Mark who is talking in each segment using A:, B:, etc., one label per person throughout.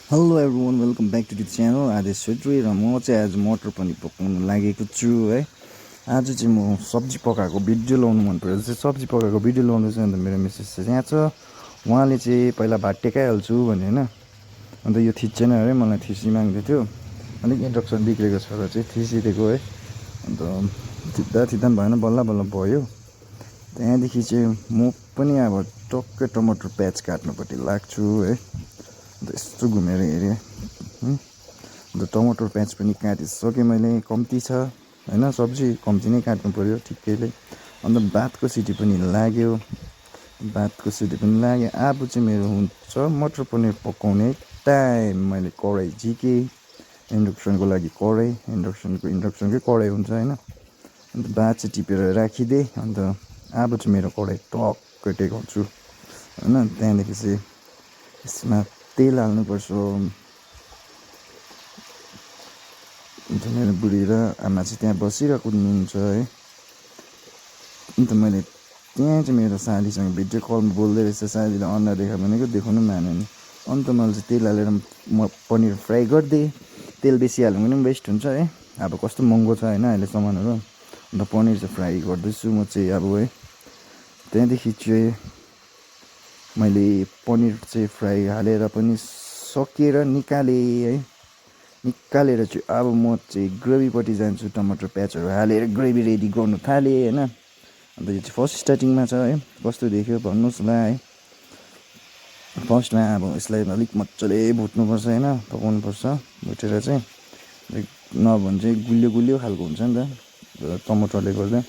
A: Hello everyone, welcome back to the channel Adesh Chhetri. र म चाहिँ आज मटर पनिर पकाउन लागेको छु है। आज चाहिँ म सब्जी पकाएको भिडियो लाउनु मन पऱ्यो। चाहिँ सब्जी पकाएको भिडियो लाउँदैछु। अन्त मेरो मिसेस चाहिँ यहाँ छ। उहाँले चाहिँ पहिला भात टेकाइहाल्छु भने होइन, अन्त यो थिच्चेन अरे, मलाई थिसी माग्दै थियो। अलिक इन्डक्सन बिग्रेको छ र चाहिँ थिचिदिएको है। अन्त थिच्दा थिच्दा पनि भएन, बल्ल बल्ल भयो। त्यहाँदेखि चाहिँ म पनि अब टक्कै टमाटर प्याज काट्नुपट्टि लाग्छु है। अन्त यस्तो घुमेर हेरेँ, अन्त टमाटर प्याज पनि काटिसकेँ मैले। कम्ती छ होइन, सब्जी कम्ती नै काट्नु पऱ्यो ठिकैले। अन्त भातको सिटी पनि लाग्यो, अब चाहिँ मेरो हुन्छ मटर पनिर पकाउने टाइम। मैले कराई झिकेँ, इन्डक्सनको लागि कराई, इन्डक्सनकै कराई हुन्छ होइन। अन्त भात चाहिँ टिपेर राखिदिएँ। अन्त अब चाहिँ मेरो कराई टक्कै टेकाउँछु होइन। त्यहाँदेखि चाहिँ यसमा तेल हाल्नुपर्छ। अन्त मेरो बुढी र आमा चाहिँ त्यहाँ बसिरहेको हुनुहुन्छ है। अन्त मैले त्यहाँ चाहिँ मेरो साथीसँग भिडियो कलमा बोल्दै रहेछ। साथीले अन्डा देखा भनेको देखाउनु पनि मानेन। अन्त मैले चाहिँ तेल हालेर म पनिर फ्राई गरिदिएँ। तेल बेसी हाल्नु पनि वेस्ट हुन्छ है, अब कस्तो महँगो छ होइन अहिले सामानहरू। अन्त पनिर चाहिँ फ्राई गर्दैछु म चाहिँ अब है। त्यहाँदेखि चाहिँ मैले पनिर चाहिँ फ्राई हालेर पनि सकेर निकालेँ है। निकालेर चाहिँ अब म चाहिँ ग्रेभीपट्टि जान्छु। टमाटर प्याजहरू हालेर ग्रेभी रेडी गर्नु थालेँ होइन। अन्त यो चाहिँ फर्स्ट स्टार्टिङमा छ है। कस्तो देख्यो भन्नुहोस् ल है। फर्स्टमा अब यसलाई अलिक मजाले भुट्नुपर्छ होइन, पकाउनुपर्छ। भुटेर चाहिँ नभने चाहिँ गुलियो गुलियो खालको हुन्छ नि त टमाटरले गर्दा।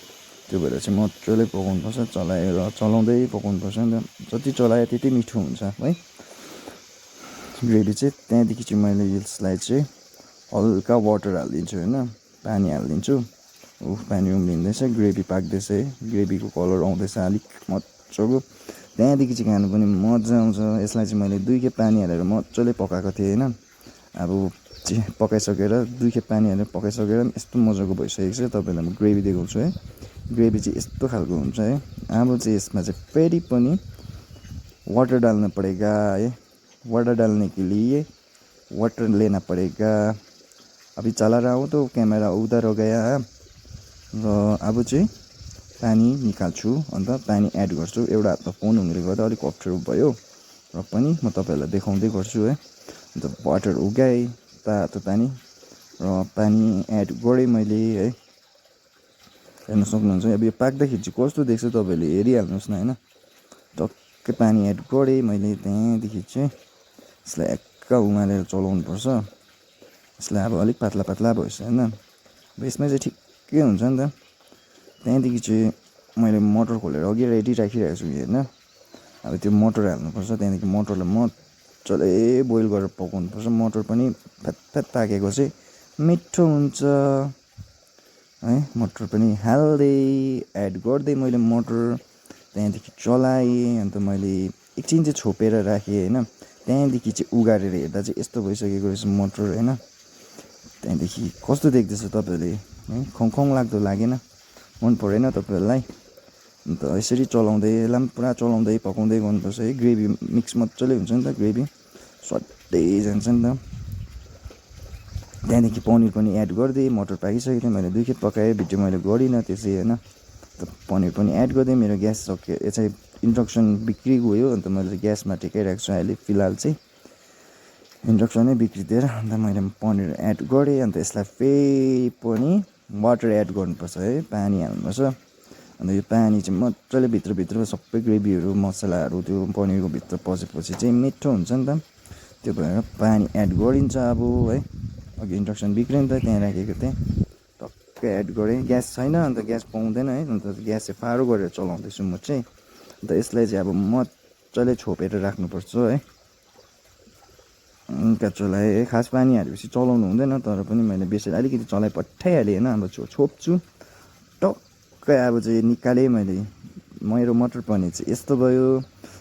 A: त्यो भएर चाहिँ मजाले पकाउनुपर्छ, चलाउँदै पकाउनुपर्छ नि त। जति चलायो त्यति मिठो हुन्छ है ग्रेभी चाहिँ। त्यहाँदेखि चाहिँ मैले यसलाई चाहिँ हल्का वाटर हालिदिन्छु होइन, पानी हालिदिन्छु। पानी उम्लिँदैछ, ग्रेभी पाक्दैछ है। ग्रेभीको कलर आउँदैछ अलिक मजाको। त्यहाँदेखि चाहिँ खानु पनि मजा आउँछ। यसलाई चाहिँ मैले 2 खेप पानी हालेर मजाले पकाएको थिएँ होइन। अब चाहिँ पकाइसकेर 2 खेप पानी हालेर पकाइसकेर यस्तो मजाको भइसकेको छ। तपाईँलाई म ग्रेभी देखाउँछु है। ग्रेभी चाहिँ यस्तो खालको हुन्छ है। अब चाहिँ यसमा चाहिँ फेरि पनि वाटर डाल्नु पडेगा है। वाटर डालने के लिए वाटर लेना पड़ेगा। अभी चला रहा हूँ तो कैमरा उधर हो गया है। र अब चाहिँ पानी निकाल्छु। अन्त पानी एड गर्छु। एउटा हातमा फोन हुनेले गर्दा अलिक अप्ठ्यारो भयो र पनि म तपाईँहरूलाई देखाउँदै गर्छु है। अन्त वाटर उगाएँ, तातो पानी, र पानी एड गरेँ मैले है। हेर्न सक्नुहुन्छ। अब यो पाक्दाखेरि चाहिँ कस्तो देख्छ तपाईँहरूले हेरिहाल्नुहोस् न होइन। टक्कै पानी एड गरेँ मैले। त्यहाँदेखि चाहिँ यसलाई एक्का उमालेर चलाउनुपर्छ। यसलाई अब अलिक पातला पातला भएछ होइन। अब यसमा चाहिँ ठिकै हुन्छ नि त। त्यहाँदेखि चाहिँ मैले मटर खोलेर अघि रेडी राखिरहेको छु होइन। अब त्यो मटर हाल्नुपर्छ। त्यहाँदेखि मटरलाई मजाले बोइल गरेर पकाउनुपर्छ। मटर पनि फ्यात पाकेको चाहिँ मिठो हुन्छ है। मटर पनि हाल्दै एड गर्दै मैले मटर, त्यहाँदेखि चलाएँ। अन्त मैले एकछिन चाहिँ छोपेर राखेँ होइन। त्यहाँदेखि चाहिँ उगारेर हेर्दा चाहिँ यस्तो भइसकेको रहेछ मटर होइन। त्यहाँदेखि कस्तो देख्दैछ तपाईँहरूले है, खङखङ लाग्दो लागेन? मन परेन तपाईँहरूलाई? अन्त यसरी चलाउँदै, यसलाई पनि पुरा चलाउँदै पकाउँदै गर्नुपर्छ है। ग्रेभी मिक्स मजाले हुन्छ नि त, ग्रेभी स्वादै जान्छ नि त। त्यहाँदेखि पनिर पनि एड गरिदिएँ। मटर पाकिसकेको थियो, मैले 2 खेप पकाएँ। भिडियो मैले गरिनँ त्यसै होइन। पनिर पनि एड गरिदिएँ। मेरो ग्यास सक्यो, यो चाहिँ इन्डक्सन बिक्री गयो। अन्त मैले ग्यासमा टेकाइरहेको छु अहिले फिलहाल चाहिँ। इन्डक्सनै बिग्रिदिएर अन्त मैले पनिर एड गरेँ। अन्त यसलाई फेरि पनि वाटर एड गर्नुपर्छ है, पानी हाल्नुपर्छ। अन्त यो पानी चाहिँ मजाले भित्रभित्र सबै ग्रेभीहरू मसलाहरू त्यो पनिरको भित्र पसेपछि चाहिँ मिठो हुन्छ नि त। त्यो भएर पानी एड गरिन्छ अब है। अघि इन्डक्सन बिग्रियो नि त, त्यहाँ राखेको थिएँ, टक्कै एड गरेँ। ग्यास छैन, अन्त ग्यास पाउँदैन है। अन्त ग्यास चाहिँ फारो गरेर चलाउँदैछु म चाहिँ। अन्त यसलाई चाहिँ अब मजाले छोपेर राख्नुपर्छ है। चलाएँ है। खास पानी हालेपछि चलाउनु हुँदैन, तर पनि मैले बेसी अलिकति चलाइ पठाइहालेँ होइन। अब छोप्छु टक्कै। अब चाहिँ निकालेँ मैले। मेरो मटर पनिर चाहिँ यस्तो भयो।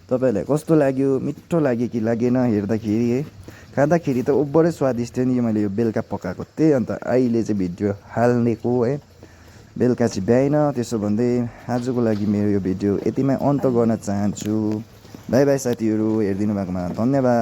A: तपाईँहरूलाई कस्तो लाग्यो? मिठो लाग्यो कि लागेन हेर्दाखेरि है? खाँदाखेरि त ओभरै स्वादिष्ट थियो नि। मैले यो बेलुका पकाएको थिएँ। अन्त अहिले चाहिँ भिडियो हाल्नेको है। बेलुका चाहिँ भ्याइन। त्यसो भन्दै आजको लागि मेरो यो भिडियो यतिमै अन्त गर्न चाहन्छु। बाई बाई साथीहरू, हेरिदिनु भएकोमा धन्यवाद।